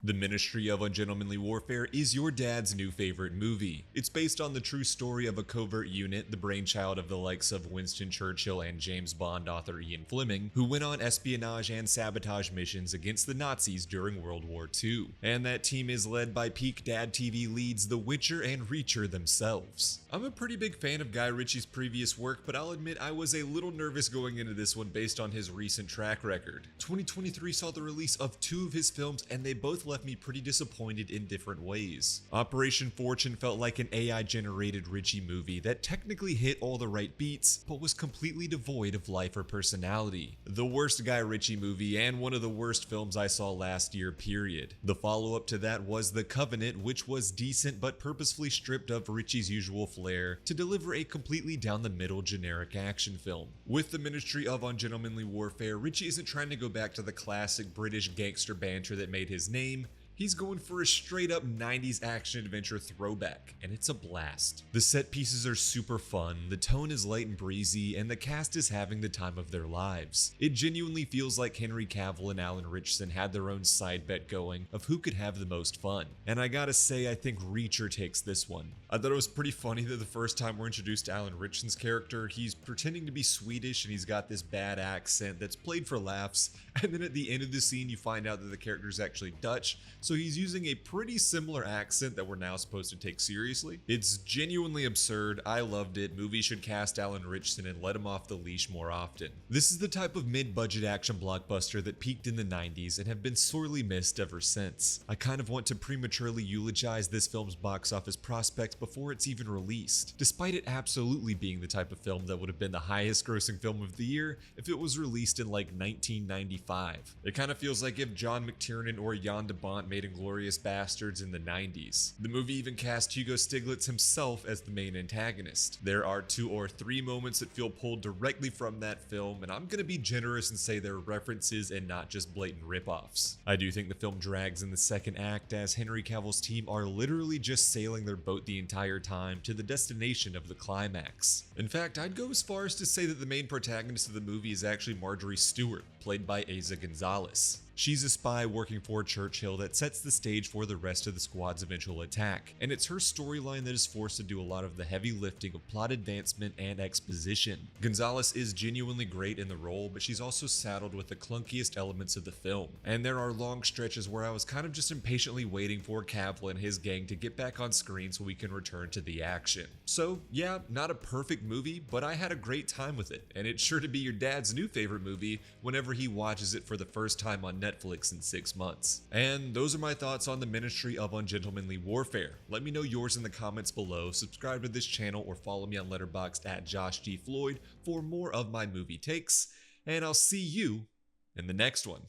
The Ministry of Ungentlemanly Warfare is your dad's new favorite movie. It's based on the true story of a covert unit, the brainchild of the likes of Winston Churchill and James Bond author Ian Fleming, who went on espionage and sabotage missions against the Nazis during World War II. And that team is led by peak dad TV leads The Witcher and Reacher themselves. I'm a pretty big fan of Guy Ritchie's previous work, but I'll admit I was a little nervous going into this one based on his recent track record. 2023 saw the release of two of his films, and they both left me pretty disappointed in different ways. Operation Fortune felt like an AI-generated Ritchie movie that technically hit all the right beats, but was completely devoid of life or personality. The worst Guy Ritchie movie, and one of the worst films I saw last year, period. The follow-up to that was The Covenant, which was decent but purposefully stripped of Ritchie's usual flair to deliver a completely down-the-middle generic action film. With the Ministry of Ungentlemanly Warfare, Ritchie isn't trying to go back to the classic British gangster banter that made his name. He's going for a straight up 90s action adventure throwback, and it's a blast. The set pieces are super fun, the tone is light and breezy, and the cast is having the time of their lives. It genuinely feels like Henry Cavill and Alan Ritchson had their own side bet going of who could have the most fun. And I gotta say, I think Reacher takes this one. I thought it was pretty funny that the first time we're introduced to Alan Ritchson's character, he's pretending to be Swedish and he's got this bad accent that's played for laughs, and then at the end of the scene you find out that the character is actually Dutch, so he's using a pretty similar accent that we're now supposed to take seriously. It's genuinely absurd. I loved it. Movies should cast Alan Ritchson and let him off the leash more often. This is the type of mid-budget action blockbuster that peaked in the 90s and have been sorely missed ever since. I kind of want to prematurely eulogize this film's box office prospects before it's even released, despite it absolutely being the type of film that would have been the highest grossing film of the year if it was released in like 1995. It kind of feels like if John McTiernan or Jan de Bont made Inglourious Bastards in the 90s. The movie even cast Hugo Stiglitz himself as the main antagonist. There are 2 or 3 moments that feel pulled directly from that film, and I'm gonna be generous and say they're references and not just blatant ripoffs. I do think the film drags in the second act as Henry Cavill's team are literally just sailing their boat the entire time to the destination of the climax. In fact, I'd go as far as to say that the main protagonist of the movie is actually Marjorie Stewart, played by Eiza González. She's a spy working for Churchill that sets the stage for the rest of the squad's eventual attack, and it's her storyline that is forced to do a lot of the heavy lifting of plot advancement and exposition. González is genuinely great in the role, but she's also saddled with the clunkiest elements of the film, and there are long stretches where I was kind of just impatiently waiting for Cavill and his gang to get back on screen so we can return to the action. So yeah, not a perfect movie, but I had a great time with it, and it's sure to be your dad's new favorite movie whenever he watches it for the first time on Netflix in 6 months. And those are my thoughts on the Ministry of Ungentlemanly Warfare. Let me know yours in the comments below, subscribe to this channel, or follow me on Letterboxd at Josh G. Floyd for more of my movie takes, and I'll see you in the next one.